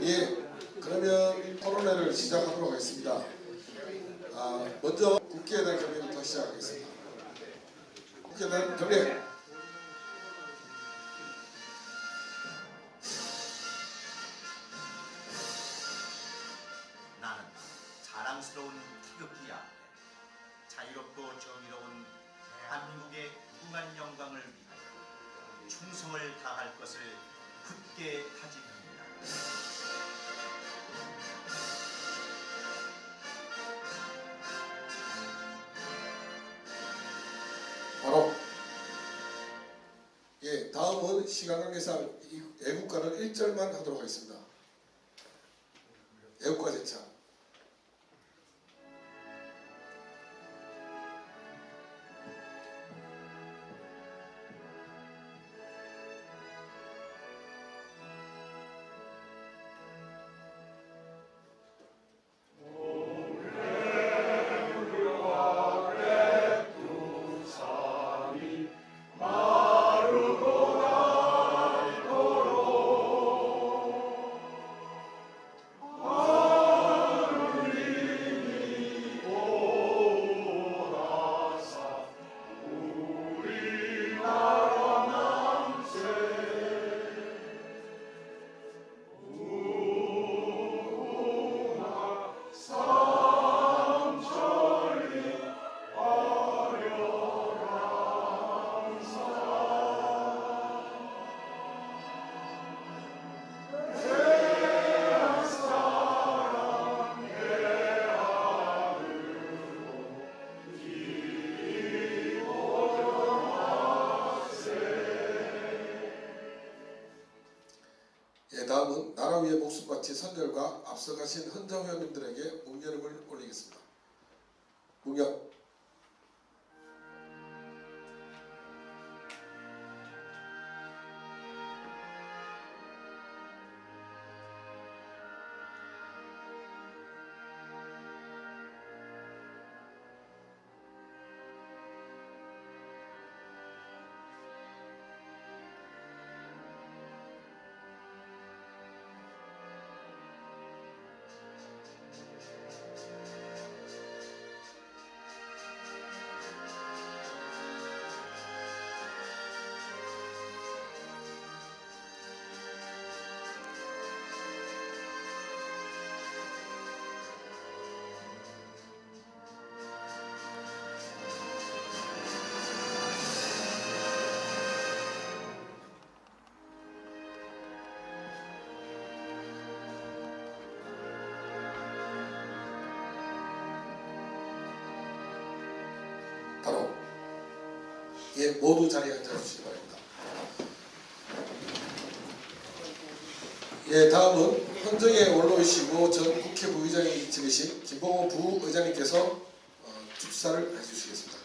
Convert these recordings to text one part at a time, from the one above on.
예, 그러면 토론회를 시작하도록 하겠습니다. 먼저 국회의원 경례부터 시작하겠습니다. 국회의원 경례. 나는 자랑스러운 태극기 앞에 자유롭고 정의로운 대한민국의 무궁한 영광을 위하여 충성을 다할 것을 굳게 다짐합니다. 바로 예, 다음은 시간 관계상 애국가는 1절만 하도록 하겠습니다. 애국가 제차. 다음은 나라 위에 목숨 바친 선열과 앞서가신 헌정 회원님들에게 묵념을 올리겠습니다. 묵념. 바로 예, 모두 자리에 앉아주시기 바랍니다. 예, 다음은 헌정에 올라오시고 전 국회 부의장이 지내신 김봉호 부의장님께서 축사를 해주시겠습니다.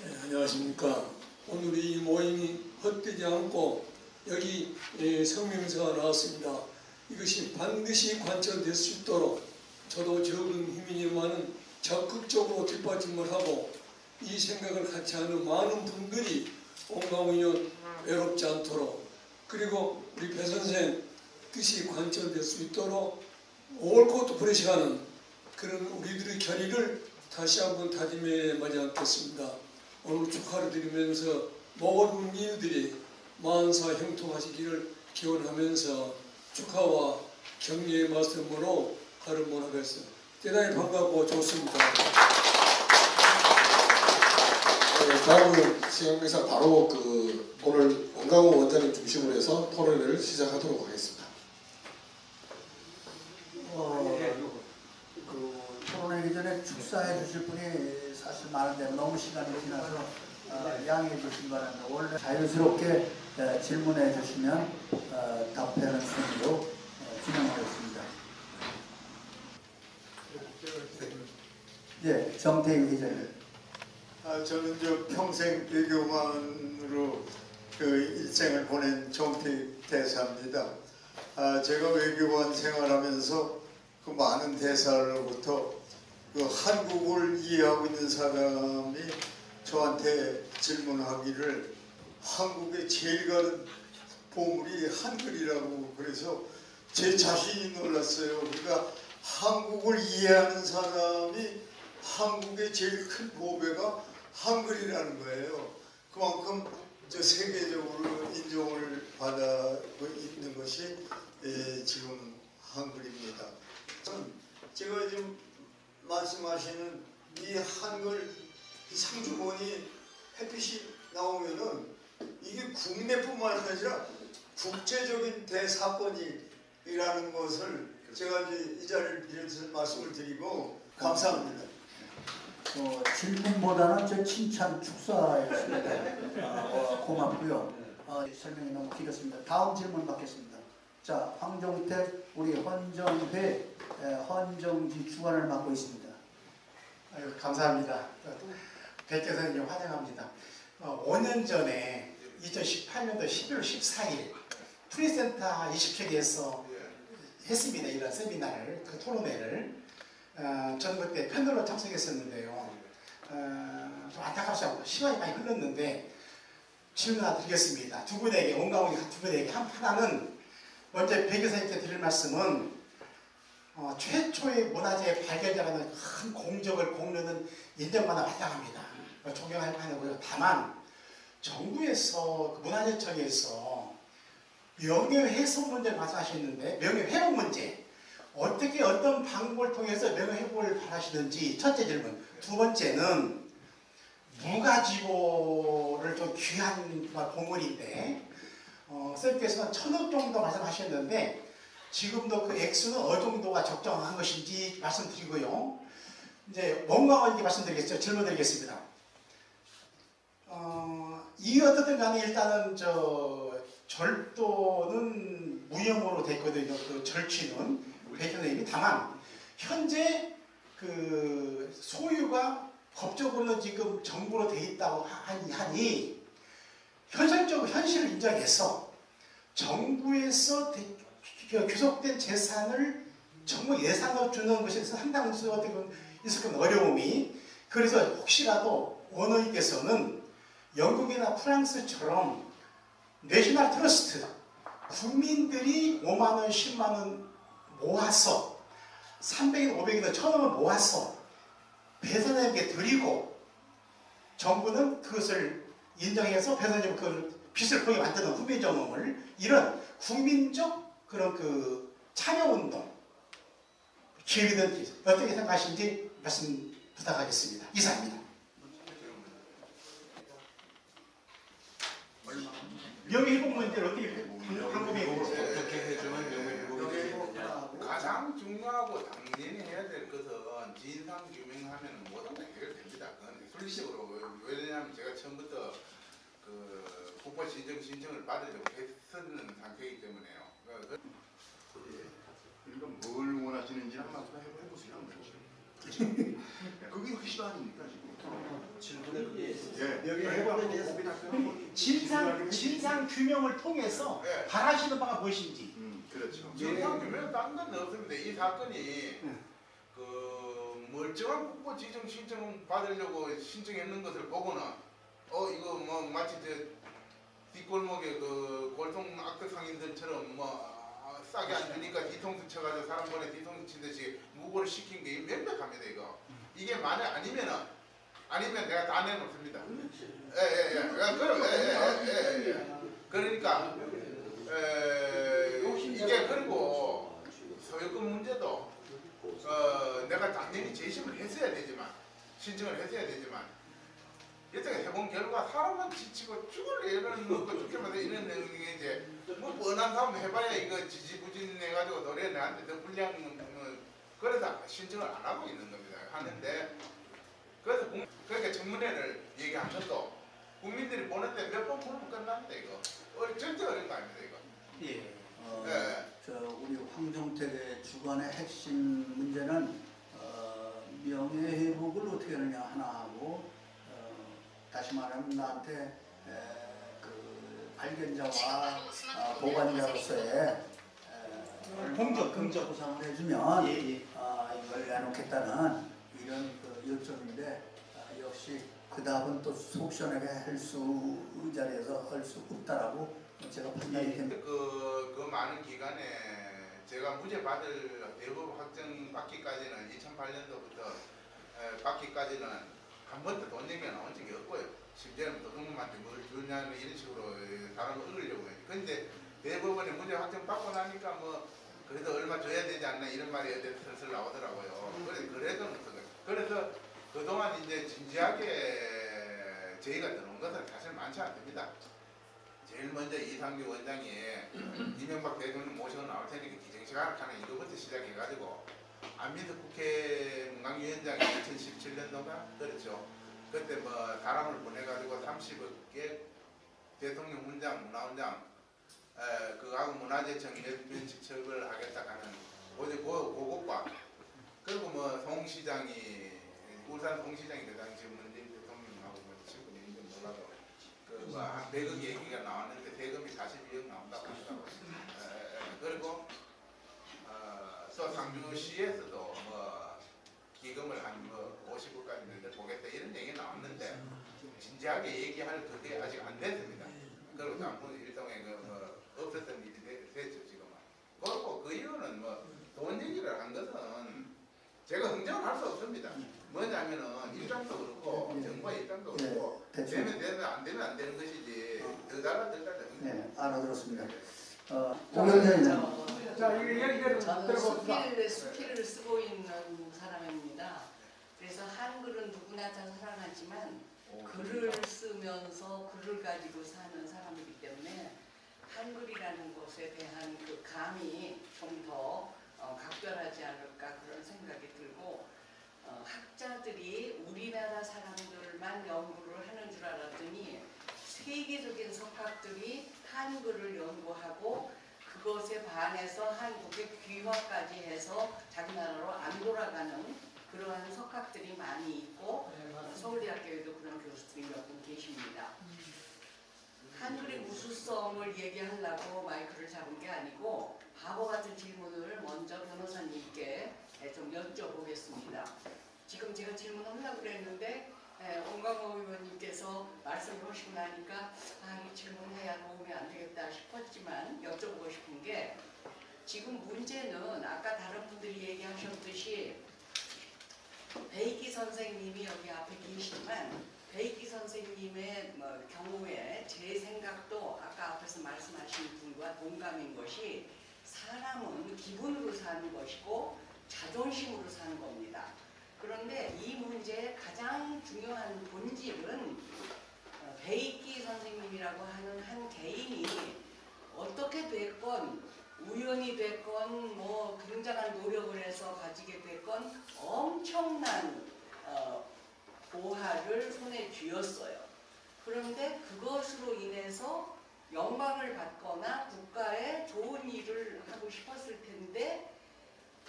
네, 안녕하십니까. 오늘 이 모임이 헛되지 않고 여기 성명서가 나왔습니다. 이것이 반드시 관철될 수 있도록 저도 적은 힘이지만은 적극적으로 뒷받침을 하고 이 생각을 같이 하는 많은 분들이 온강훈련 외롭지 않도록, 그리고 우리 배 선생 뜻이 관철될 수 있도록 옳고 프레시하는 그런 우리들의 결의를 다시 한번 다짐해 마지 않겠습니다. 오늘 축하를 드리면서 모든 일들이 만사 형통하시기를 기원하면서 축하와 격려의 말씀으로 발언을 하겠습니다. 대단히 반갑고 좋습니다. 네, 다음은 시간에서 바로 오늘 온강훈 원장님 중심으로 해서 토론회를 시작하도록 하겠습니다. 토론하기 전에 축사해 주실 분이 사실 많은데 너무 시간이 지나서 양해해 주시기 바랍니다. 원래 자연스럽게 질문해 주시면 답변하는 순으로 진행하겠습니다. 네, 정태희 기자님. 저는 평생 외교관으로 일생을 보낸 정태희 대사입니다. 제가 외교관 생활하면서 많은 대사로부터 한국을 이해하고 있는 사람이 저한테 질문하기를 한국의 제일 가는 보물이 한글이라고 그래서 제 자신이 놀랐어요. 그러니까 한국을 이해하는 사람이 한국의 제일 큰 보배가 한글이라는 거예요. 그만큼 저 세계적으로 인정을 받고 있는 것이 지금 한글입니다. 제가 지금 말씀하시는 이 한글 이 상주본이 햇빛이 나오면은 이게 국내뿐만 아니라 국제적인 대사건이라는 것을 제가 이제 이 자리를 빌어서 말씀을 드리고 감사합니다. 질문보다는 저 칭찬 축사였습니다. 고맙고요. 설명이 너무 길었습니다. 다음 질문 받겠습니다. 자, 황종택 우리 헌정회 헌정지 주관을 맡고 있습니다. 아유, 감사합니다. 뵙게서 이제 환영합니다. 5년 전에 2018년도 11월 14일 프리센터 20초기에서 했습니다. 이런 세미나를, 그 토론회를. 저는 그때 패널로 참석했었는데요. 좀 안타깝습니다. 시간이 많이 흘렀는데 질문 하나 드리겠습니다. 두 분에게, 온가운데 두 분에게 하나는 먼저 배 교사님께 드릴 말씀은 최초의 문화재 발견자라는 큰 공적을 공로는 인정받아 마땅합니다. 존경할 만하고요. 다만 정부에서 문화재청에서 명예훼손 문제를 말씀하셨는데 명예회복 문제 어떻게 어떤 방법을 통해서 명예회복을 바라시는지 첫째 질문. 두 번째는 무가지고를 좀 귀한 보물인데 선생님께서는 1,000억 정도 말씀하셨는데 지금도 그 액수는 어느 정도가 적정한 것인지 말씀드리고요. 이제 원광원께 말씀드리겠죠. 질문 드리겠습니다. 이 어떻든 간에 일단은 절도는 무혐의로 됐거든요. 그 절취는 배경님이 다만 현재 그 소유가 법적으로는 지금 정부로 돼 있다고 하니 현실적으로 현실을 인정해서 정부에서 귀속된 재산을 정부 예산으로 주는 것에 대해서 상당히 있을 건 어려움이 그래서 혹시라도 원어님께서는 영국이나 프랑스처럼 내셔널 트러스트 국민들이 5만원, 10만원 모아서 300원, 500원, 1,000원을 모아서 배선에게 드리고 정부는 그것을 인정해서 배선에 그 빚을 보게 만드는 후배정음을 이런 국민적 그런 그 참여운동 기획이든 어떻게 생각하시는지 말씀 부탁하겠습니다. 이상입니다. 명예회복 문제를 어떻게 한국에 어떻게 해주면 명예회복이 가장 중요하고 당연히 해야 될 것은 진상 규명하면 모든 게 해결됩니다. 그건 순리적으로 왜냐하면 제가 처음부터 그 국보 신청을 받으려고 했었는 상태이기 때문에요. 그러니까 뭘 원하시는지 한 말씀 해보세요. 그게 핵심 아닙니까 지금? 질문에 그게 예. 진상 규명을 통해서 네. 바라시는 바가 무엇인지. 그렇죠. 진상 규명 딴 건 없습니다. 이 사건이 그 멀쩡한 국보 지정 신청 받으려고 신청했는 것을 보고는 이거 뭐 마치 뒷골목에 그 골동 악덕 상인들처럼 싸게 안 주니까 뒤통수 쳐가지고 사람 보내 뒤통수 치듯이 무고를 시킨 게 명백합니다. 이게 만약 아니면 내가 다 내놓습니다. 그러니까 이게 그리고 소유권 문제도 내가 당연히 재심을 했어야 되지만 신청을 했어야 되지만 여태가 해본 결과 사람은 지치고 이러는 거 죽게마다 이런 게 이제 뭐 뻔한 사람 해봐야 이거 지지부진해가지고 노래 내한테 더 불리한 그래서 신청을 안 하고 있는 겁니다. 하는데 그래서 그러니까 청문회를 얘기한 것도 국민들이 보는 때 몇 번 부르면 끝납니다. 이거 절대 어려운 거 아닙니다. 이거. 우리 황종택의 주관의 핵심 문제는 명예회복을 어떻게 하느냐 하나 하고 다시 말하면 나한테 그 발견자와 보관자로서의 공적 보상을 해주면 예. 이걸 내놓겠다는 이런 그 요점인데 역시 그 답은 또 속 시원하게 이 자리에서 할 수 없다라고 제가 판단이 됩니다. 그 많은 기간에 제가 무죄 받을 대법 확정 받기까지는 2008년도부터 받기까지는 한 번도 돈 얘기가 나온 적이 없고요. 심지어는 도둑놈한테 뭘 주냐는 이런 식으로 사람을 얻으려고 해요. 근데 대법원에 무죄 확정 받고 나니까 뭐 그래도 얼마 줘야 되지 않나 이런 말이 어디 슬슬 나오더라고요. 그래서 그동안 이제 진지하게 저희가 들어온 것은 사실 많지 않습니다. 제일 먼저 이상규 원장이 이명박 대통령 모시고 나올 테니까 기정식을 하는 이거부터 시작해가지고 안민석 국회 문광위원장이 2017년도가 그렇죠. 그때 뭐 사람을 보내가지고 30억 개 대통령 훈장, 문화훈장 그하고 문화재청 면직척을 하겠다 하는 그것과 그리고 뭐 송 시장이 울산 송 시장이 그 당시 문재인 대통령하고 뭐 친구인지 몰라도 그한 100억 얘기가 나왔는데 세금이 42억 나온다고 하더라고요. 그리고 또 상주시에서도 뭐 기금을 한 뭐 50억까지 늘려보겠다 이런 얘기 나왔는데 진지하게 얘기할 그게 아직 안 됐습니다. 그리고 당분 일종의 없었던 일이 됐죠 지금은. 그리고 그 이유는 뭐 돈 얘기를 한 것은 제가 흥정을 할 수 없습니다. 뭐냐면은 입장도 그렇고 정부의 입장도 그렇고 되면 되면 안 되면 안 되는 것이지 더 달라 더 달라. 네, 알아들었습니다. 오경장님. 자, 이거 얘기를 저는 들어봅시다. 수필을 쓰고 있는 사람입니다. 그래서 한글은 누구나 다 사랑하지만 글을 쓰면서 글을 가지고 사는 사람이기 때문에 한글이라는 것에 대한 그 감이 좀 더 각별하지 않을까 그런 생각이 들고 학자들이 우리나라 사람들만 연구를 하는 줄 알았더니 세계적인 석학들이 한글을 연구하고 그것에 반해서 한국의 귀화까지 해서 자기 나라로 안 돌아가는 그러한 석학들이 많이 있고 서울대학교에도 그런 교수들이 몇 분 계십니다. 한글의 우수성을 얘기하려고 마이크를 잡은 게 아니고 바보 같은 질문을 먼저 변호사님께 좀 여쭤보겠습니다. 지금 제가 질문을 하려고 그랬는데 온광호 의원님께서 말씀을 하시고 나니까 이 질문해야 도움이 안 되겠다 싶었지만 여쭤보고 싶은 게 지금 문제는 아까 다른 분들이 얘기하셨듯이 베이키 선생님이 여기 앞에 계시지만 베이키 선생님의 경우에 제 생각도 아까 앞에서 말씀하신 분과 동감인 것이 사람은 기분으로 사는 것이고 자존심으로 사는 겁니다. 그런데 이 문제의 가장 중요한 본질은 베이키 선생님이라고 하는 한 개인이 어떻게 됐건 우연히 됐건 뭐 굉장한 노력을 해서 가지게 됐건 엄청난 보화를 손에 쥐었어요. 그런데 그것으로 인해서 영광을 받거나 국가에 좋은 일을 하고 싶었을 텐데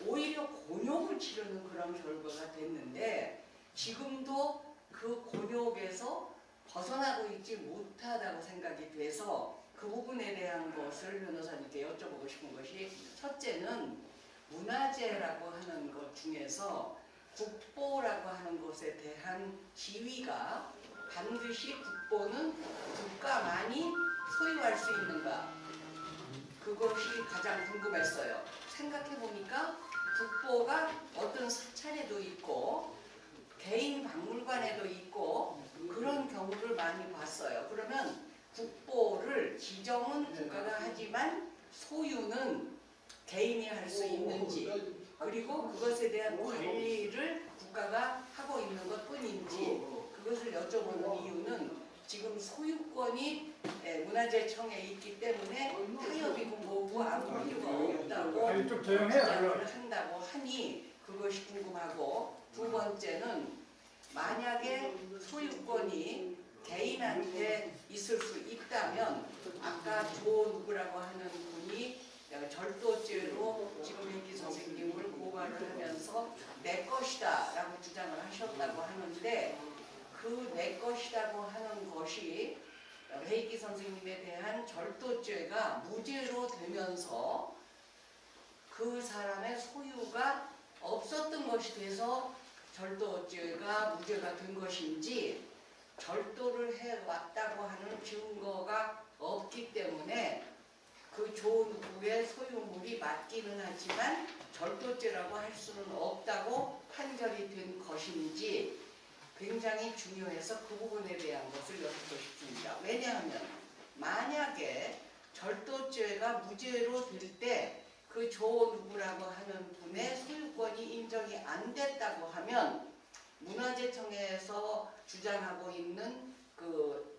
오히려 곤욕을 치르는 그런 결과가 됐는데 지금도 그 곤욕에서 벗어나고 있지 못하다고 생각이 돼서 그 부분에 대한 것을 변호사님께 여쭤보고 싶은 것이 첫째는 문화재라고 하는 것 중에서 국보라고 하는 것에 대한 지위가 반드시 국보는 국가만이 소유할 수 있는가 그것이 가장 궁금했어요. 생각해보니까 국보가 어떤 사찰에도 있고 개인 박물관에도 있고 그런 경우를 많이 봤어요. 그러면 국보를 지정은 국가가 하지만 소유는 개인이 할 수 있는지 그리고 그것에 대한 관리를 국가가 하고 있는 것 뿐인지 그것을 여쭤보는 이유는 지금 소유권이 문화재청에 있기 때문에 타협이고 뭐고 아무 필요가 없다고 주장을 한다고 하니 그것이 궁금하고 두 번째는 만약에 소유권이 개인한테 있을 수 있다면 아까 조 누구라고 하는 분이 절도죄로 지금 베이키 선생님을 고발을 하면서 내 것이다 라고 주장을 하셨다고 하는데 그 내 것이라고 하는 것이 베이키 선생님에 대한 절도죄가 무죄로 되면서 그 사람의 소유가 없었던 것이 돼서 절도죄가 무죄가 된 것인지 절도를 해왔다고 하는 증거가 없기 때문에 그 조누구의 소유물이 맞기는 하지만 절도죄라고 할 수는 없다고 판결이 된 것인지 굉장히 중요해서 그 부분에 대한 것을 여쭙고 싶습니다. 왜냐하면 만약에 절도죄가 무죄로 될 때 그 조누구라고 하는 분의 소유권이 인정이 안 됐다고 하면 문화재청에서 주장하고 있는 그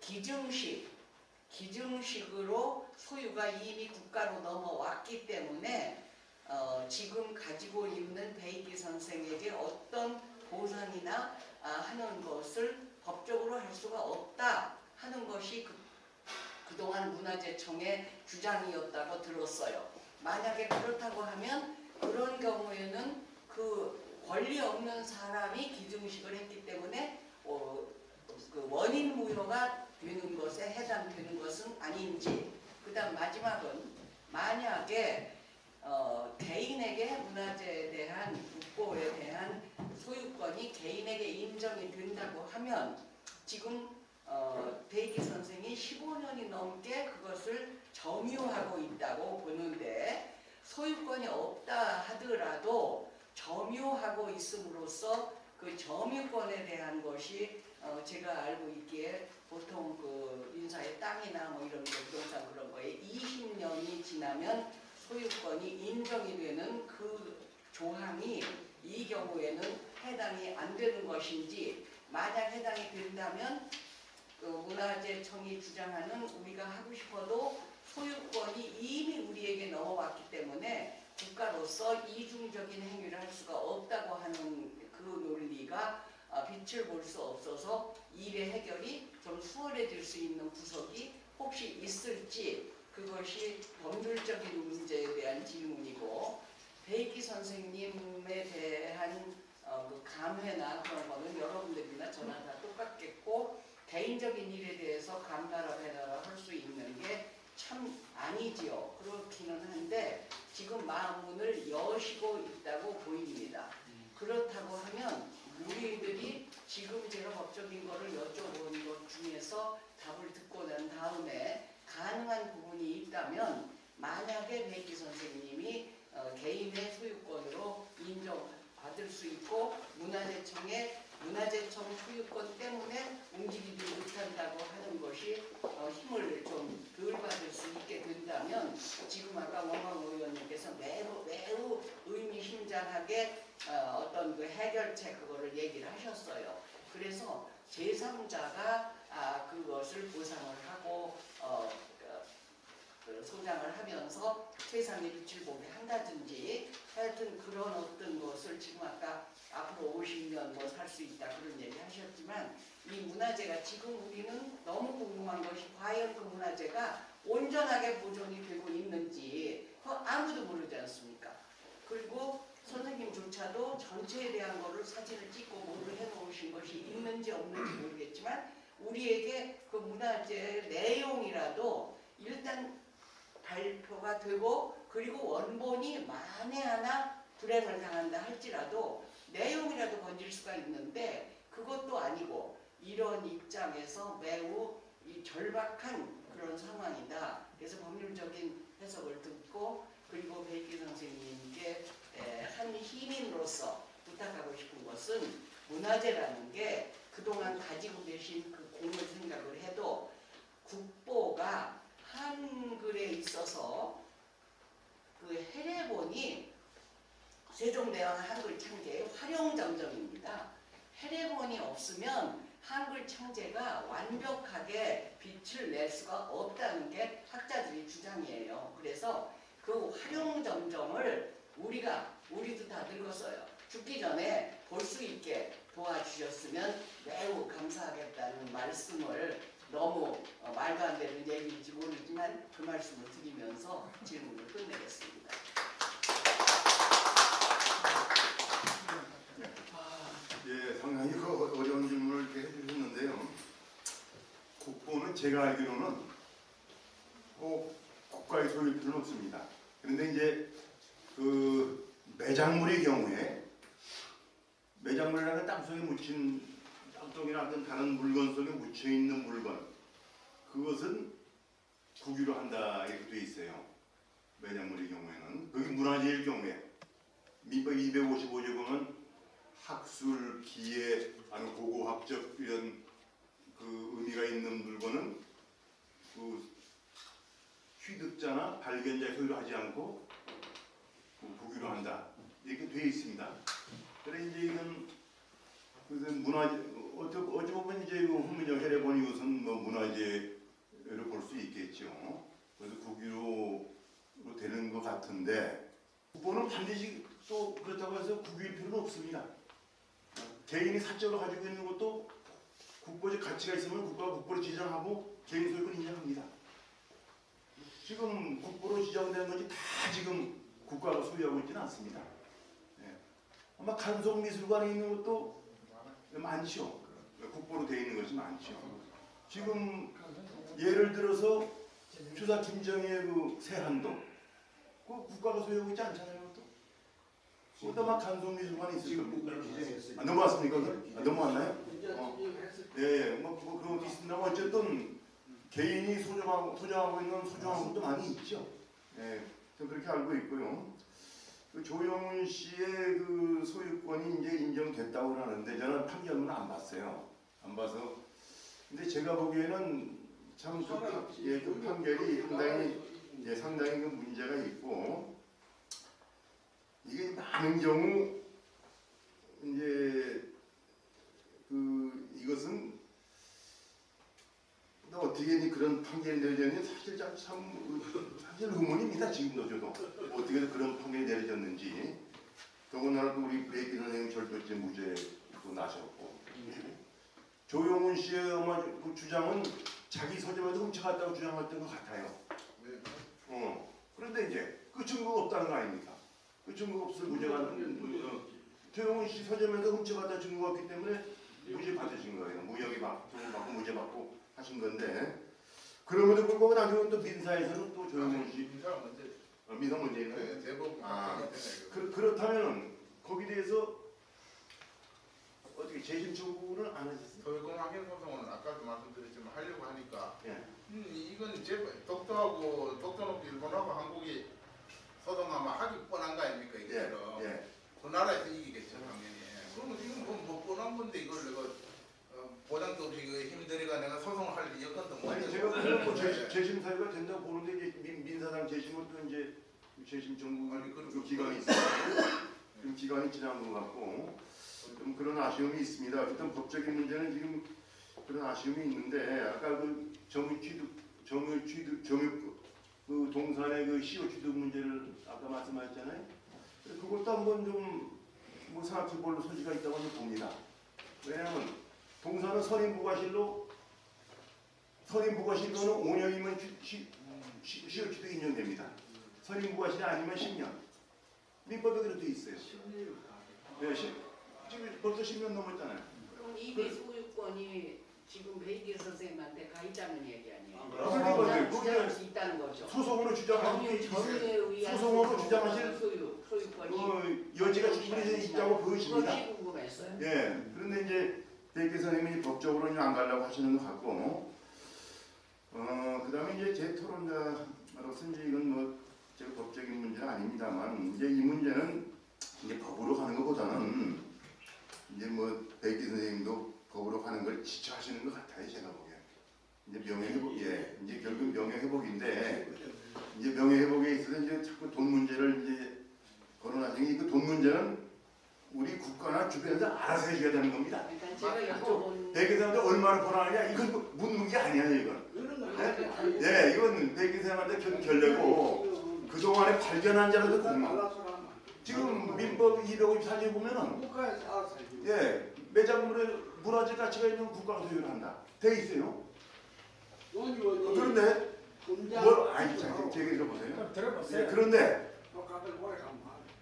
기증식으로 소유가 이미 국가로 넘어왔기 때문에 지금 가지고 있는 베이기 선생에게 어떤 보상이나 하는 것을 법적으로 할 수가 없다 하는 것이 그동안 문화재청의 주장이었다고 들었어요. 만약에 그렇다고 하면 그런 경우에는 그 권리 없는 사람이 기증식을 했기 때문에 그 원인 무효가 되는 것에 해당되는 것은 아닌지, 그 다음 마지막은 만약에 개인에게 문화재에 대한 국보에 대한 소유권이 개인에게 인정이 된다고 하면 지금 베이기 선생이 15년이 넘게 그것을 점유하고 있다고 보는데 소유권이 없다 하더라도 점유하고 있음으로써 그 점유권에 대한 것이 제가 알고 있기에 보통 그 인사의 땅이나 뭐 이런 부동산 그런 거에 20년이 지나면 소유권이 인정이 되는 그 조항이 이 경우에는 해당이 안 되는 것인지, 만약 해당이 된다면 그 문화재청이 주장하는 우리가 하고 싶어도 소유권이 이미 우리에게 넘어왔기 때문에 국가로서 이중적인 행위를 할 수가 없다고 하는 그 논리가 빛을 볼 수 없어서 일의 해결이 좀 수월해질 수 있는 구석이 혹시 있을지, 그것이 법률적인 문제에 대한 질문이고, 베이기 선생님에 대한 그 감회나 그런 거는 여러분들이나 저나 다 똑같겠고, 개인적인 일에 대해서 감나라 배나라 할 수 있는 게 참 아니지요. 그렇기는 한데 지금 마음문을 여시고 있다고 보입니다. 그렇다고 하면 우리들이 지금 제가 법적인 거를 여쭤본 것 중에서 답을 듣고 난 다음에 가능한 부분이 있다면, 만약에 베이기 선생님이 개인의 소유권으로 인정받을 수 있고 문화재청 소유권 때문에 의지기도 못한다고 하는 것이 힘을 좀 덜 받을 수 있게 된다면, 지금 아까 원광 의원님께서 매우 의미심장하게 어떤 그 해결책 그거를 얘기를 하셨어요. 그래서 제3자가 그것을 보상을 하고 소장을 하면서 세상의 빛을 보게 한다든지, 하여튼 그런 어떤 것을 지금 아까 앞으로 50년 뭐 살 수 있다 그런 얘기 하셨지만, 이 문화재가 지금 우리는 너무 궁금한 것이 과연 그 문화재가 온전하게 보존이 되고 있는지 아무도 모르지 않습니까? 그리고 선생님조차도 전체에 대한 거를 사진을 찍고 뭐를 해놓으신 것이 있는지 없는지 모르겠지만, 우리에게 그 문화재 내용이라도 일단 발표가 되고, 그리고 원본이 만에 하나 불행을 당한다 할지라도 내용이라도 건질 수가 있는데, 그것도 아니고 이런 입장에서 매우 절박한 그런 상황이다. 그래서 법률적인 해석을 듣고, 그리고 베이기 선생님께 한 희민으로서 부탁하고 싶은 것은, 문화재라는 게 그동안 가지고 계신 그 공을 생각을 해도 국보가 한글에 있어서 그 해례본이 세종대왕 한글 창제의 활용점정입니다. 해례본이 없으면 한글 창제가 완벽하게 빛을 낼 수가 없다는 게 학자들의 주장이에요. 그래서 그 활용점정을 우리도 다 늙었어요. 죽기 전에 볼 수 있게 도와주셨으면 매우 감사하겠다는 말씀을, 너무 말도 안 되는 얘기인지 모르지만 그 말씀을 드리면서 질문을 끝내겠습니다. 예, 상당히 어려운 질문을 이렇게 해주셨는데요. 국보는 제가 알기로는 꼭 국가의 소유일 필요는 없습니다. 그런데 이제 그 매장물의 경우에, 매장물이라는 땅속에 묻힌 땅속이나 어떤 다른 물건 속에 묻혀 있는 물건, 그것은 국유로 한다 이렇게 돼 있어요. 매장물의 경우에는 거기 문화재일 경우에 민법 255조 보면 학술, 기회, 아니면 고고학적 이런 그 의미가 있는 물건은 그 취득자나 발견자의 소유를 하지 않고 그 국유로 한다 이렇게 돼 있습니다. 그래 이제 이건 그래서 문화재 어찌 보면 이제 그 훈민정 해례본 이것은 뭐 문화재로 볼 수 있겠죠. 그래서 국유로 되는 것 같은데 국보는 반드시 또 그렇다고 해서 국유일 필요는 없습니다. 개인이 사적으로 가지고 있는 것도 국보적 가치가 있으면 국가가 국보로 지정하고 개인 소유권 인정합니다. 지금 국보로 지정된 것이 다 지금 국가가 소유하고 있지는 않습니다. 예. 아마 간송미술관에 있는 것도 많죠. 국보로 되어 있는 것이 많죠. 지금 예를 들어서 주사 김정희의 그 세한도 그 국가가 소유하고 있지 않잖아요. 그것도 막 간송미술관이 있어요. 넘어왔습니까? 넘어왔나요? 예, 뭐 그런 것도 있습니다. 어쨌든 개인이 소장하고 있는 소중한 것도 많이 있죠. 예, 저 그렇게 알고 있고요. 그 조영훈 씨의 그 소유권이 이제 인정됐다고 하는데 저는 판결문은 안 봤어요. 안 봐서. 근데 제가 보기에는 참 그 판결이 상당히 그 문제가 있고 이게 많은 경우 이제 이것은 어떻게 그런 판결이 내려졌는지 사실 의문입니다. 지금도 저도 어떻게 그런 판결이 내려졌는지. 더군다나 우리 백기 선생님 절도죄 무죄도 나셨고 조용훈 씨의 그 주장은 자기 서점에서 훔쳐갔다고 주장했던 것 같아요. 그런데 이제 그 증거가 없다는 거 아닙니까? 그 증거가 없어서 무죄가 조용훈 씨 서점에서 훔쳐갔다 증거가 없기 때문에 무죄 받으신 거예요. 무혐의 받고 무죄 받고 하신 건데 그럼에도 불구하고 나중에 또 민사에서는 또 조용훈 씨 민사 문제 있나요? 대법원 그렇다면 거기에 대해서 어떻게 재심 청구는 안 하셨어요? 소유권 확인 소송은 아까도 말씀드렸지만 하려고 하니까 예. 이건 독도하고 일본하고 한국이 소송하면 하기 뻔한 거 아닙니까? 이게 예. 그 나라에서 이기겠죠 당연히. 그러면 지금 뭐 뻔한 건데 이걸 내가 보장도 없이 힘들이가 내가 소송을 할 여건도 못 아니 제가 그냥 뭐 재심 사유가 된다고 보는데 이제 민사상 재심은 또 이제 재심 청구 그 기간이 있어요. 지금 기간이 지난 것 같고 좀 그런 아쉬움이 있습니다. 어쨌든 법적인 문제는 지금 그런 아쉬움이 있는데 아까 그 정유 그 동산의 그 시효 취득 문제를 아까 말씀하셨잖아요. 그것도 한번 좀 뭐 생각해 볼 소지가 있다고 봅니다. 왜냐하면 동산은 선임부과실로는 5년이면 시효 취득 인정됩니다. 선임부과실이 아니면 10년. 민법에 그렇게 돼 있어요. 네, 지금 벌써 10년 넘었잖아요. 그럼 이게 소유권이 지금 백일 선생님한테 가 있다는 얘기 아니에요? 그러니까 주장할 수 있다는 거죠. 소송으로 주장하실 정의에 의한 소송으로 주장하실 소유권이 여지가 충분히 있다고 보여집니다. 그것이 궁금했어요. 예. 그런데 이제 백기 선생님이 법적으로는 안 가려고 하시는 것 같고, 그다음에 이제 제 토론자로서 이제 이건 뭐 제가 법적인 문제는 아닙니다만 이제 이 문제는 이제 법으로 가는 것보다는 이제 뭐 백기 선생님도 법으로 가는 걸 지쳐하시는 것 같아요. 제가 보기에. 이제 명예회복, 이제 결국 명예회복인데 이제 명예회복에 있어서 이제 자꾸 돈 문제를 이제 거론하시니 그 돈 문제는 우리 국가나 주변에서 알아서 해줘야 되는 겁니다. 그러니까 제가 여쭤본 백기 선생님한테 얼마나 벌어가냐 이건 묻는 게 아니에요. 이건. 네, 이건 백기 선생님한테 결례고 그동안에 발견한 자라도 공망. 지금 민법 254조에 보면은 매장물에 문화재 가치가 있는 국가가 소유를 한다. 돼 있어요. 그런데 아니 제 얘기 들어보세요. 들어보세요. 그런데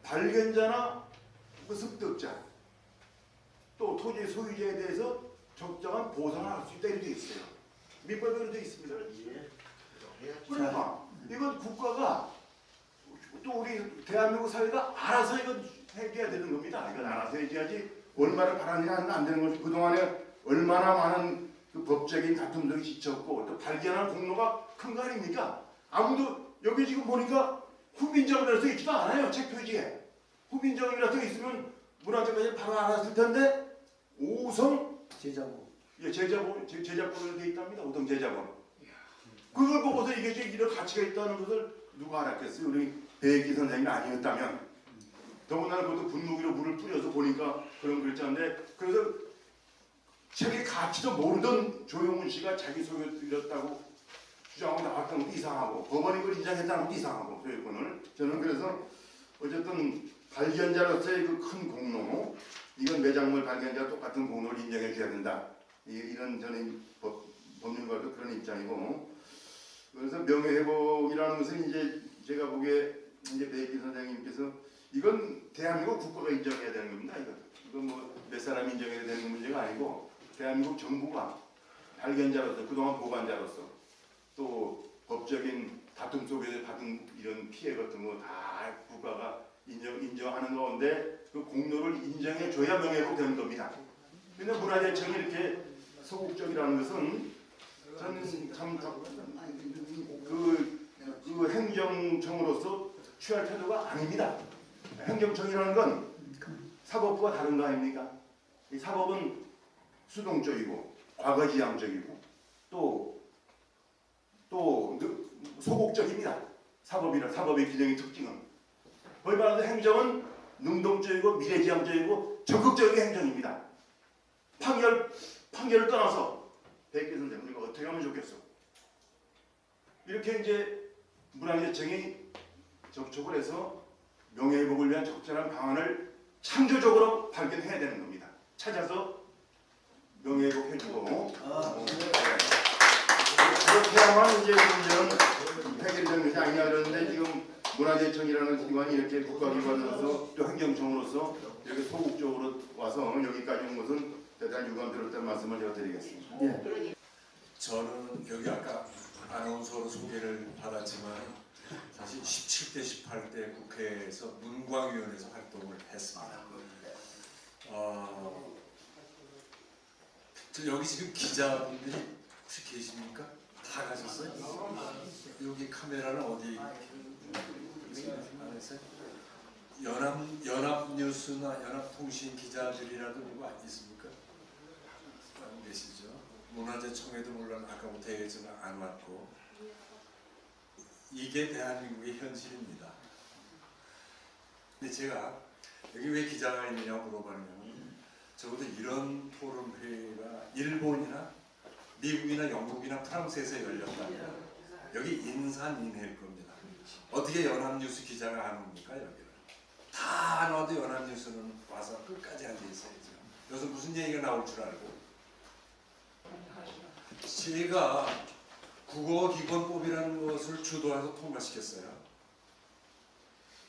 발견자나 그 습득자 또 토지 소유자에 대해서 적정한 보상을 할 수 있다 이렇게 돼 있어요. 민법에 그렇게 돼 있습니다. 그러니까 이건 국가가 또 우리 대한민국 사회가 알아서 이건 해줘야 되는 겁니다. 이건 알아서 해줘야지 얼마를 바라느냐 하면 안 되는 것이 그동안에 얼마나 많은 그 법적인 다툼들이 지쳤고 또 발견한 공로가 큰 거 아닙니까? 아무도 여기 지금 보니까 후민정음이라서 있지도 않아요. 책 표지에. 후민정음이라서 있으면 문화재까지 바로 알았을 텐데 오성 제자고. 예, 제자본으로 되어 있답니다. 오성 제자본. 그걸 보고서 이게 이런 가치가 있다는 것을 누가 알았겠어요? 우리 배기 선생님이 아니었다면. 더군다나 그것도 분무기로 물을 뿌려서 보니까 그런 글자인데 그래서 책의 가치도 모르던 조용훈 씨가 자기 소개를 드렸다고 주장하고 나왔다는 것도 이상하고 법원이 그걸 인정했다는 것도 이상하고 소유권을 저는 그래서 어쨌든 발견자로서의 그 큰 공로 이건 매장물 발견자와 똑같은 공로를 인정해 줘야 된다. 이런 저는 법률가도 그런 입장이고 그래서 명예회복이라는 것은 이제 제가 보기에 이제 배기 선생님께서 이건 대한민국 국가가 인정해야 되는 겁니다. 이건 뭐 몇 사람이 인정해야 되는 문제가 아니고 대한민국 정부가 발견자로서 그동안 보관자로서 또 법적인 다툼 속에서 받은 이런 피해 같은 거 다 국가가 인정하는 가운데 그 공로를 인정해 줘야 명예회복 되는 겁니다. 근데 문화재청이 이렇게 소극적이라는 것은 저는 참 그 행정청으로서 취할 태도가 아닙니다. 행정청이라는 건 사법부와 다른 거 아닙니까? 이 사법은 수동적이고 과거지향적이고 또 소극적입니다. 사법의 기능의 특징은 거의 말해서 행정은 능동적이고 미래지향적이고 적극적인 행정입니다. 판결을 떠나서 백기 선생님 우리가 어떻게 하면 좋겠어? 이렇게 이제 문화재청이 접촉을 해서 명예회복을 위한 적절한 방안을 창조적으로 발견해야 되는 겁니다. 찾아서 명예회복 해주고 그렇게 하면 이제 문제는 해결되는 것이 아니냐 그러는데 지금 문화재청이라는 기관이 이렇게 국가기관으로서 또 행정청으로서 이렇게 소극적으로 와서 여기까지 온 것은 대단히 유감스럽다는 말씀을 제가 드리겠습니다. 예. 저는 여기 아까 아나운서로 소개를 받았지만 사실 17대 18대 국회에서 문광위원회에서 활동을 했습니다. 여기 지금 기자분들이 혹시 계십니까? 다 가셨어요? 여기 카메라는 어디 안 했어요? 연합뉴스나 연합통신 기자들이라도 누구 있습니까? 안 계시죠? 문화재청에도 물론 아까부터 얘기했지만 안 왔고 이게 대한민국의 현실입니다. 근데 제가 여기 왜 기자가 있느냐고 물어보면 적어도 이런 토론회가 일본이나 미국이나 영국이나 프랑스에서 열렸다면 여기 인산인해일 겁니다. 어떻게 연합뉴스 기자가 안 옵니까? 여기를 다 안 와도 연합뉴스는 와서 끝까지 앉아 있어야죠. 여기서 무슨 얘기가 나올 줄 알고 제가 국어기본법이라는 것을 주도해서 통과시켰어요.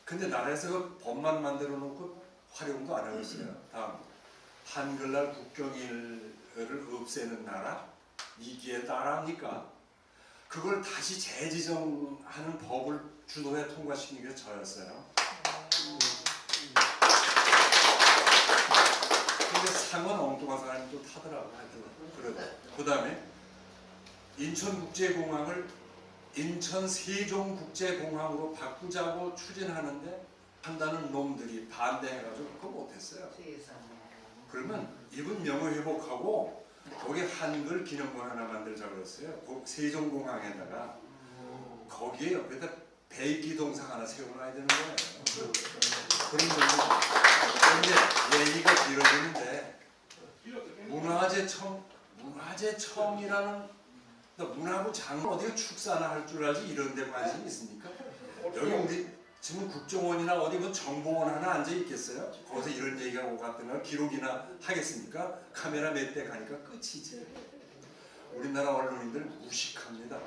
근데 나라에서 그 법만 만들어 놓고 활용도 안 하고 있어요. 다음 한글날 국경일을 없애는 나라 2기에 따라하니까 그걸 다시 재지정하는 법을 주도해 통과시킨 게 저였어요. 근데 상은 엉뚱한 사람이 또 타더라고. 그 다음에 인천국제공항을 인천세종국제공항으로 바꾸자고 추진하는데 한다는 놈들이 반대해가지고 그거 못했어요. 그러면 이분 명예회복하고 거기 한글 기념관 하나 만들자고 그랬어요. 그 세종공항에다가 거기에 옆에다 배기동상 하나 세워놔야 되는 거예요. 그런 건데 얘기가 길어지는데 문화재청이라는 문화부 장관 어디가 축사나 할 줄 알지 이런 데 관심이 있습니까? 여기 우리 지금 국정원이나 어디 뭐 정보원 하나 앉아 있겠어요? 거기서 이런 얘기가 오고 갔던 기록이나 하겠습니까? 카메라 몇 대 가니까 끝이지. 우리나라 언론인들 무식합니다.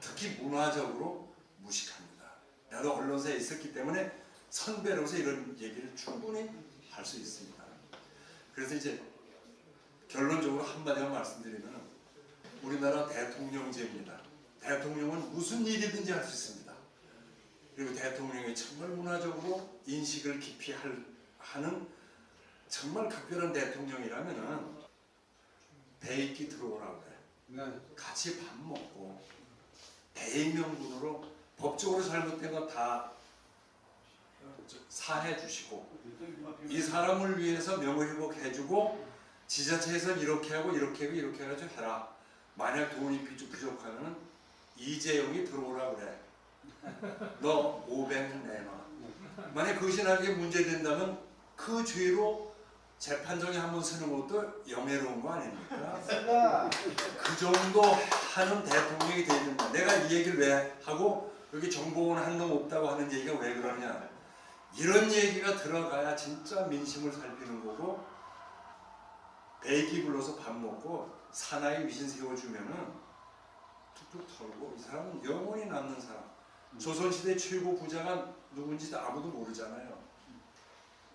특히 문화적으로 무식합니다. 나도 언론사에 있었기 때문에 선배로서 이런 얘기를 충분히 할 수 있습니다. 그래서 이제 결론적으로 한마디만 말씀드리면 우리나라 대통령제입니다. 대통령은 무슨 일이든지 할 수 있습니다. 그리고 대통령이 정말 문화적으로 인식을 깊이 하는 정말 각별한 대통령이라면은 배입기 들어오라고 그래. 같이 밥 먹고 대의명분으로 법적으로 잘못된 거 다 사해 주시고 이 사람을 위해서 명예회복해주고 지자체에서 이렇게 하고 이렇게 하고 이렇게 해가지고 해라. 만약 돈이 부족하면 이재용이 들어오라 그래. 너 500 내놔. 만약 그것이 나중에 문제된다면 그 죄로 재판정에 한번 서는 것도 영예로운 거 아닙니까? 그 정도 하는 대통령이 되는다. 내가 이 얘기를 왜 하고 여기 정보원 한 놈 없다고 하는 얘기가 왜 그러냐. 이런 얘기가 들어가야 진짜 민심을 살피는 거고 배기 불러서 밥 먹고 사나이 미신 세워주면은 툭툭 털고 이 사람은 영원히 남는 사람. 조선시대 최고 부자가 누군지 아무도 모르잖아요.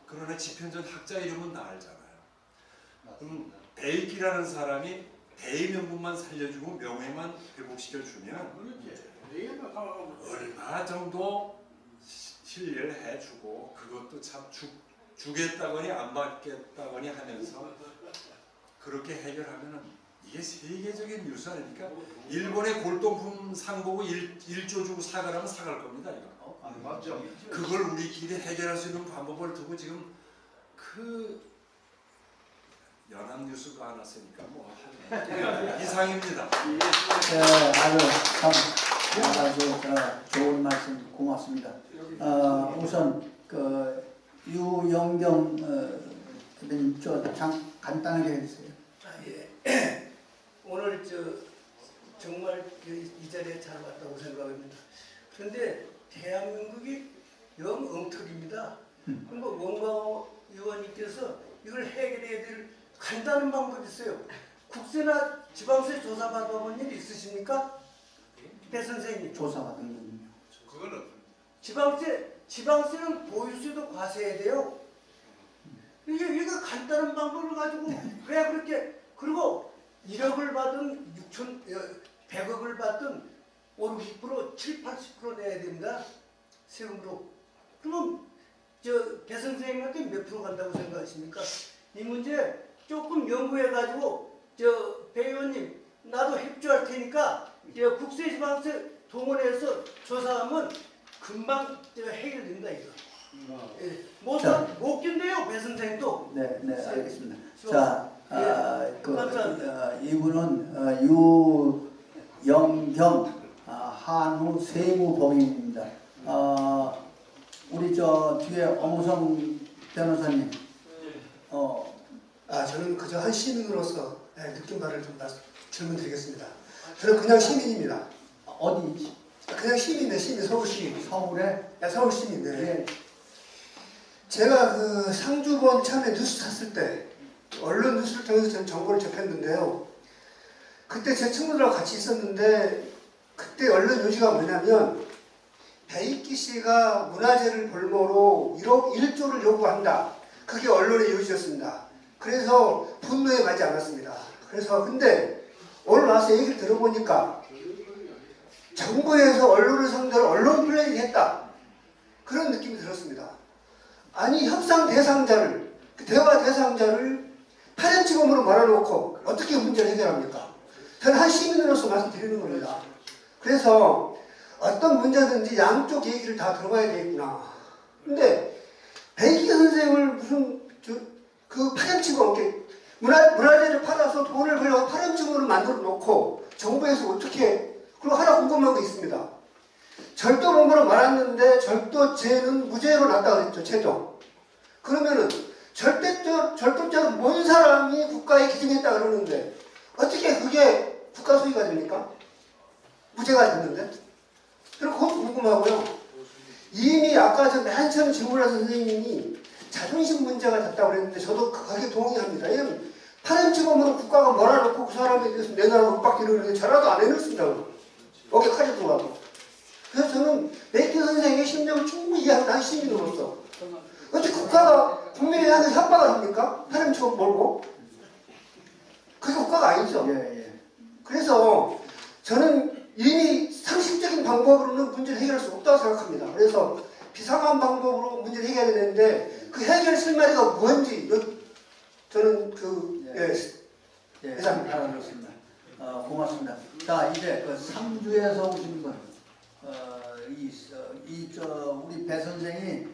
그러나 지편전 학자 이름은 다 알잖아요. 그럼 배기라는 사람이 대의명분만 살려주고 명예만 회복시켜주면 얼마 정도 신뢰를 해주고 그것도 참 주겠다거니 안 받겠다거니 하면서 그렇게 해결하면은 이게 세계적인 뉴스 아닙니까? 일본의 골동품 상 보고 1조 주고 사가라면 사갈 겁니다. 이거. 맞죠. 그걸 우리끼리 해결할 수 있는 방법을 두고 지금 그 연합뉴스가 안 왔으니까 뭐 이상입니다. 아주 좋은 말씀 고맙습니다. 우선 그 유영경 대표님 간단하게 해주세요. 오늘 정말 이 자리에 잘 왔다고 생각합니다. 그런데 대한민국이 영 엉터리입니다. 그러니까 원광호 의원님께서 이걸 해결해야 될 간단한 방법이 있어요. 국세나 지방세 조사받아본 일 있으십니까? 배 선생님. 조사받은 분요. 그거는 지방세는 보유세도 과세해야 돼요. 이게 간단한 방법을 가지고 왜 그렇게 그리고 1억을 받은 100억을 받든 5, 60%, 7, 80% 내야 됩니다. 세금으로. 그럼 배 선생님한테 몇 프로 간다고 생각하십니까? 이 문제 조금 연구해가지고 배 의원님 나도 협조할 테니까 국세지방세 동원해서 조사하면 금방 해결됩니다 이거. 못 견뎌요 배 선생님도. 네, 알겠습니다. 저, 자, 이분은 유영경 한우 세무법인입니다. 우리 뒤에 엄우성 변호사님. 저는 그저 한 시민으로서 느낀 바를 좀 질문 드리겠습니다. 저는 그냥 시민입니다. 어디? 그냥 시민이네, 서울시. 서울에? 서울 시민인데. 네. 제가 그 상주본 처음에 뉴스 탔을 때 언론 뉴스를 통해서 저는 정보를 접했는데요. 그때 제 친구들하고 같이 있었는데 그때 언론 요지가 뭐냐면 배익기 씨가 문화재를 볼모로 1조를 요구한다. 그게 언론의 요지였습니다. 그래서 분노에 가지 않았습니다. 그래서 근데 오늘 와서 얘기를 들어보니까 정부에서 언론을 상대로 언론 플레이를 했다. 그런 느낌이 들었습니다. 아니 협상 대상자를 대화 대상자를 파렴치범으로 몰아놓고 어떻게 문제를 해결합니까? 저는 한 시민으로서 말씀드리는 겁니다. 그래서 어떤 문제든지 양쪽 얘기를 다 들어봐야 되겠구나. 근데 배익기 선생을 무슨 그 파렴치범 문화재를 팔아서 돈을 벌려고 파렴치범으로 만들어 놓고 정부에서 어떻게 그리고 하나 궁금한 게 있습니다. 절도범으로 말았는데 절도죄는 무죄로 났다 그랬죠. 최종. 그러면은 절도죄는 뭔 사람이 국가에 기증했다 그러는데 어떻게 그게 국가 소유가 됩니까? 무죄가 됐는데. 그리고 그것도 궁금하고요. 이미 아까 맨 처음 질문하신 선생님이 자존심 문제가 됐다고 그랬는데 저도 거기에 동의합니다. 왜냐면 파렴치범으로 국가가 몰아놓고 그 사람에 대해서 내놔라 윽박 이러는데 저라도 안 해놓습니다. 어깨 칼이 들어가고. 그래서 저는 배익기 선생의 심정을 충분히 이해하는 한 시민으로서 어떻게 국가가 국민에 향해서 협박을 합니까? 파렴치범 몰고. 그게 국가가 아니죠. 그래서 저는 이미 상식적인 방법으로는 문제를 해결할 수 없다고 생각합니다. 그래서 비상한 방법으로 문제를 해결해야 되는데 그 해결 실마리가 뭔지 저는 이상입니다. 상주에서 오신 분, 우리 배 선생이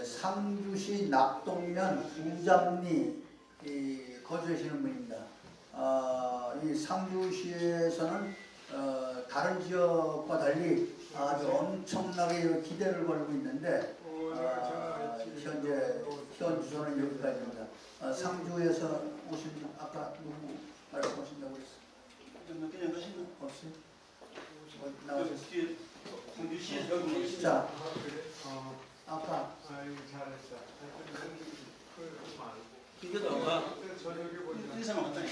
상주시 낙동면 부장리 거주하시는 분입니다. 이 상주시에서는 다른 지역과 달리 아주 엄청나게 기대를 걸고 있는데 현재 현 주소는 여기까지입니다. 상주에서 오신 분 아까 누구 말씀하신다고 했어요? 그냥 하시는 없어요? 나오셨어요? 상주시에 여기 자, 아까 이게도 아까 인사만 왔다니.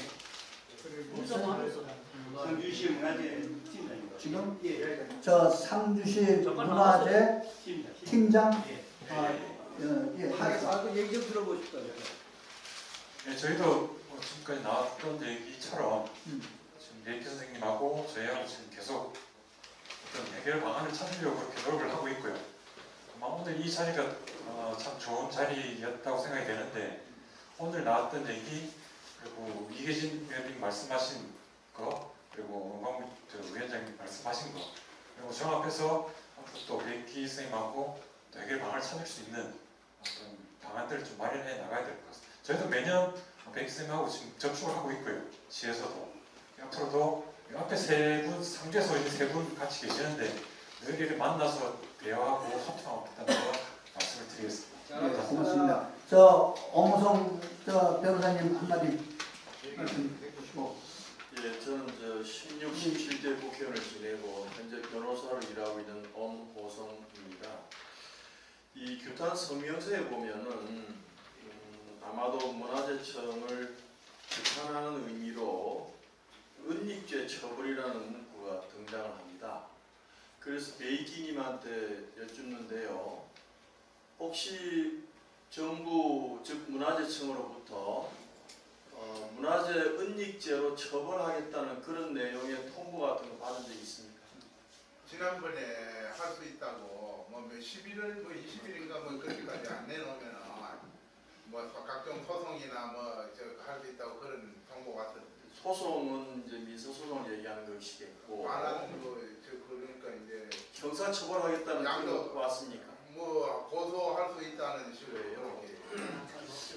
상주시 문화재 팀장입니다. 지금 예. 저 상주시 문화재 팀장 얘기 좀 들어보고 싶다. 네, 저희도 지금까지 나왔던 얘기처럼 지금 예기 선생님하고 저희하고 지금 계속 어떤 해결 방안을 찾으려고 그렇게 노력을 하고 있고요. 아마 오늘 이 자리가 참 좋은 자리였다고 생각이 되는데 오늘 나왔던 얘기 그리고 이계진 위원님 말씀하신 거 그리고 원광 위원장님 말씀하신 거 그리고 종합해서 또 예기 선생님하고 또 해결 방안을 찾을 수 있는 어떤 방안들을 좀 마련해 나가야 될 것 같습니다. 저희도 매년 백쌤하고 지금 접촉을 하고 있고요. 시에서도 앞으로도 앞에 세 분, 상주에서 있는 세 분 같이 계시는데 늘 이렇게 만나서 대화하고 소통하고 있다는 거 말씀을 드리겠습니다. 네, 고맙습니다. 저 엄호성 저 변호사님 한마디 말씀 주시고. 예, 저는 16, 17대 국회의원을 지내고 현재 변호사로 일하고 있는 엄호성입니다. 이 규탄 성명서에 보면은 아마도 문화재청을 규탄하는 의미로 은닉죄 처벌이라는 문구가 등장을 합니다. 그래서 베이기님한테 여쭙는데요. 혹시 정부 즉 문화재청으로부터 문화재 은닉죄로 처벌하겠다는 그런 내용의 통보 같은 거 받은 적 있습니까? 지난번에 할 수 있다고 뭐 11월 20일인가 뭐 그렇게까지 안 내놓으면 뭐 각종 소송이나 뭐 할 수 있다고 그런 통보가 왔었는데 소송은 이제 민사소송을 얘기하는 것이겠고 안 하는 거 그러니까 이제 형사 처벌하겠다는 양도 그거 왔습니까? 뭐 고소할 수 있다는 식으로 이렇게.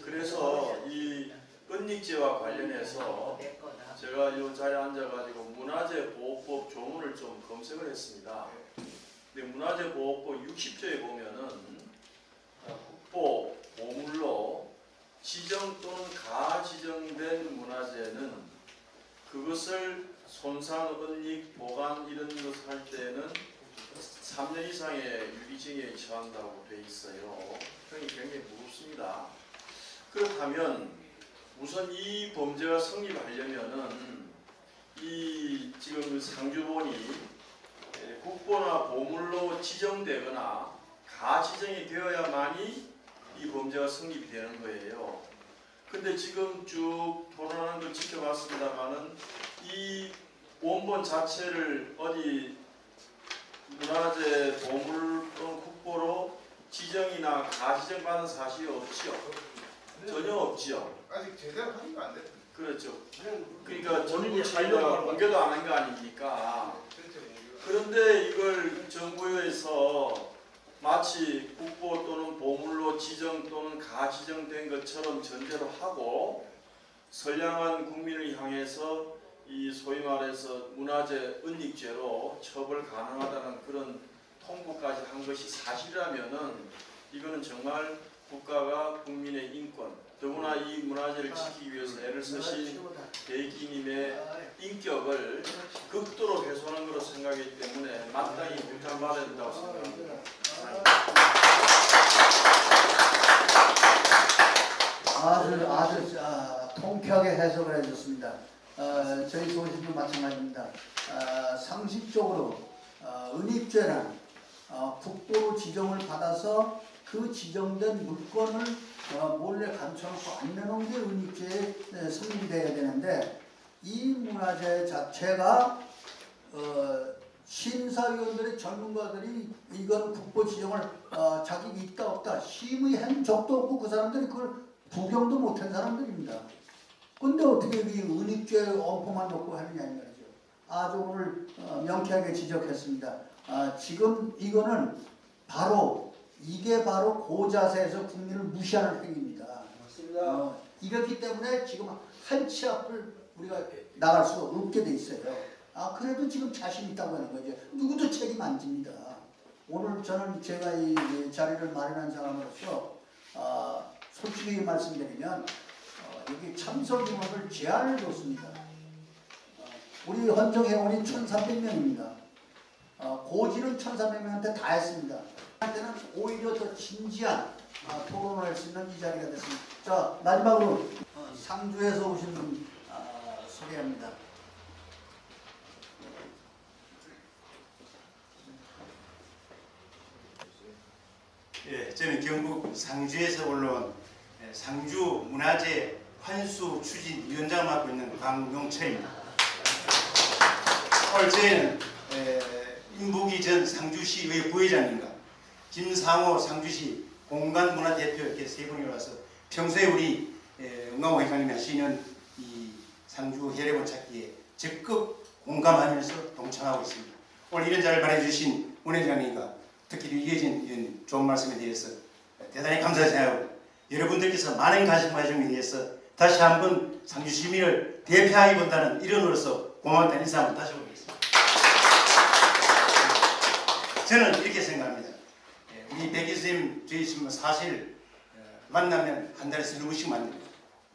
그래서 이 은닉죄와 관련해서 제가 이 자리에 앉아가지고 문화재보호법 조문을 좀 검색을 했습니다. 근데 문화재보호법 60조에 보면은 국보, 보물로 지정 또는 가지정된 문화재는 그것을 손상, 은닉, 보관 이런 것을 할 때는 3년 이상의 유기징역에 처한다고 돼 있어요. 형이 굉장히 무겁습니다. 그렇다면 우선 이 범죄가 성립하려면은 이 지금 상주본이 국보나 보물로 지정되거나 가지정이 되어야만이 이 범죄가 성립이 되는 거예요. 근데 지금 쭉 토론하는 걸 지켜봤습니다만은 이 원본 자체를 어디 문화재 보물 또는 국보로 지정이나 가지정 받은 사실이 없지요. 전혀 없지요. 아직 제대로 하기가 안 됐습니다. 그렇죠. 그러니까 정부 차이가 공개도 안 한 거 아닙니까? 그런데 이걸 정부에서 마치 국보 또는 보물로 지정 또는 가지정된 것처럼 전제로 하고 선량한 국민을 향해서 이 소위 말해서 문화재 은닉죄로 처벌 가능하다는 그런 통보까지 한 것이 사실이라면은 이거는 정말 국가가 국민의 인권, 더구나 이 문화재를 지키기 위해서 애를 쓰신 대기님의 인격을 극도로 훼손한 것으로 생각하기 때문에 마땅히 규탄받아야 된다고 생각합니다. 아주 통쾌하게 해석을 해줬습니다. 저희 소신도 마찬가지입니다. 상식적으로 은닉죄란 국보로 지정을 받아서 그 지정된 물건을 몰래 감춰놓고 안 내놓은 게 은닉죄에 성립돼야 되는데 이 문화재 자체가 심사위원들의 전문가들이 이건 국보 지정을 자격이 있다 없다 심의한 적도 없고 그 사람들이 그걸 구경도 못한 사람들입니다. 근데 어떻게 이 은닉죄 엄포만 놓고 하느냐 이 말이죠. 아주 오늘 명쾌하게 지적했습니다. 지금 이거는 이게 바로 고자세에서 국민을 무시하는 행위입니다. 맞습니다. 이렇기 때문에 지금 한 치 앞을 우리가 나갈 수 없게 돼 있어요. 그래도 지금 자신 있다고 하는 거죠. 누구도 책임 안 집니다. 오늘 저는 제가 이 자리를 마련한 사람으로서 솔직히 말씀드리면 여기 참석 인원을 제한을 뒀습니다. 우리 헌정회원이 1,300명입니다. 고지는 1,300명한테 다 했습니다. 한테는 오히려 더 진지한 토론을 할 수 있는 이 자리가 됐습니다. 자, 마지막으로 상주에서 오신 분 소개합니다. 예, 저는 경북 상주에서 올라온 상주 문화재 환수 추진 위원장을 맡고 있는 강용철입니다. 오늘 저희는 임부기 전 상주시의 부회장님과 김상호 상주시 공간문화대표 이렇게 세 분이 와서 평소에 우리 은광호 회장님이 하시는 이 상주 혈액원 찾기에 적극 공감하면서 동참하고 있습니다. 오늘 이런 자리를 마련해 주신 문 회장님과 특히 이혜진 의원 좋은 말씀에 대해서 대단히 감사히 생각하고 여러분들께서 많은 관심 가져준 데 대해서 다시 한번 상주 시민을 대표하기보다는 일원으로서 고맙다는 인사 한번 다시 올리겠습니다. 저는 이렇게 생각합니다. 우리 백 교수님 저희 지금 사실 만나면 한 달에 3번씩 만납니다.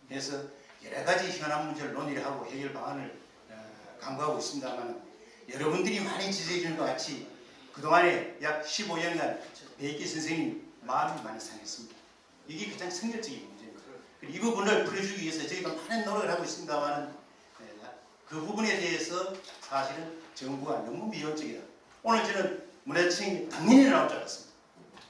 그래서 여러 가지 현안 문제를 논의를 하고 해결 방안을 강구하고 있습니다만 여러분들이 많이 지지해 주는 것 같이 그동안에 약 15년간 백기 선생님 마음이 많이 상했습니다. 이게 가장 성질적인 문제입니다. 이 부분을 풀어주기 위해서 저희가 많은 노력을 하고 있습니다만 그 부분에 대해서 사실은 정부가 너무 미온적이다. 오늘 저는 문화청이 당연히 나올 줄 알았습니다.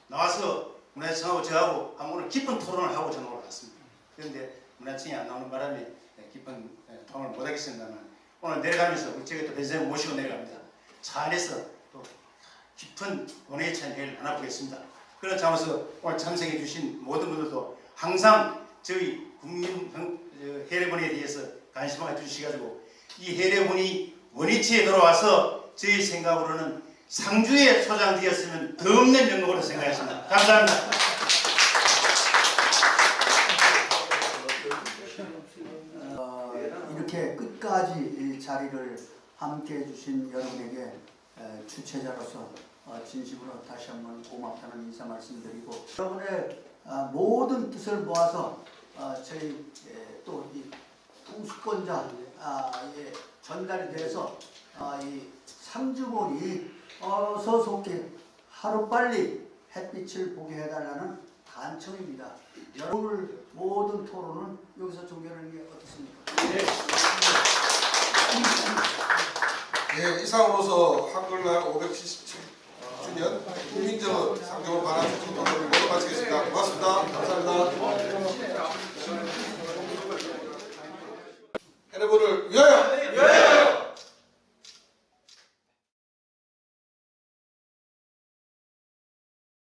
나와서 문화청하고 저하고 오늘 깊은 토론을 하고 저는 올라갔습니다. 그런데 문화청이 안 나오는 바람에 깊은 토론을 못하겠습니다만 오늘 내려가면서 제가 또 배선생님 모시고 내려갑니다. 차 안에서 또 깊은 원회에 찬 회의를 나눠보겠습니다. 그런 차원에서 오늘 참석해 주신 모든 분들도 항상 저희 국민 혈액원에 대해서 관심을 가져주셔가지고 이 혈액원이 원위치에 돌아와서 저희 생각으로는 상주에 소장되었으면 더 없는 영광으로 생각했습니다. 감사합니다. 이렇게 끝까지 이 자리를 함께 해주신 여러분에게 주최자로서 진심으로 다시 한번 고맙다는 인사 말씀드리고 여러분의 모든 뜻을 모아서 저희 또 이 풍수권자에 전달이 돼서 이 상주본이 어서 속히 하루빨리 햇빛을 보게 해달라는 간청입니다. 여러분 모든 토론은 여기서 종결하는 게 어떻습니까? 네, 이상으로서 한글날 577주년 국민적 상주본 반환 토론을 모두 마치겠습니다. 고맙습니다. 감사합니다.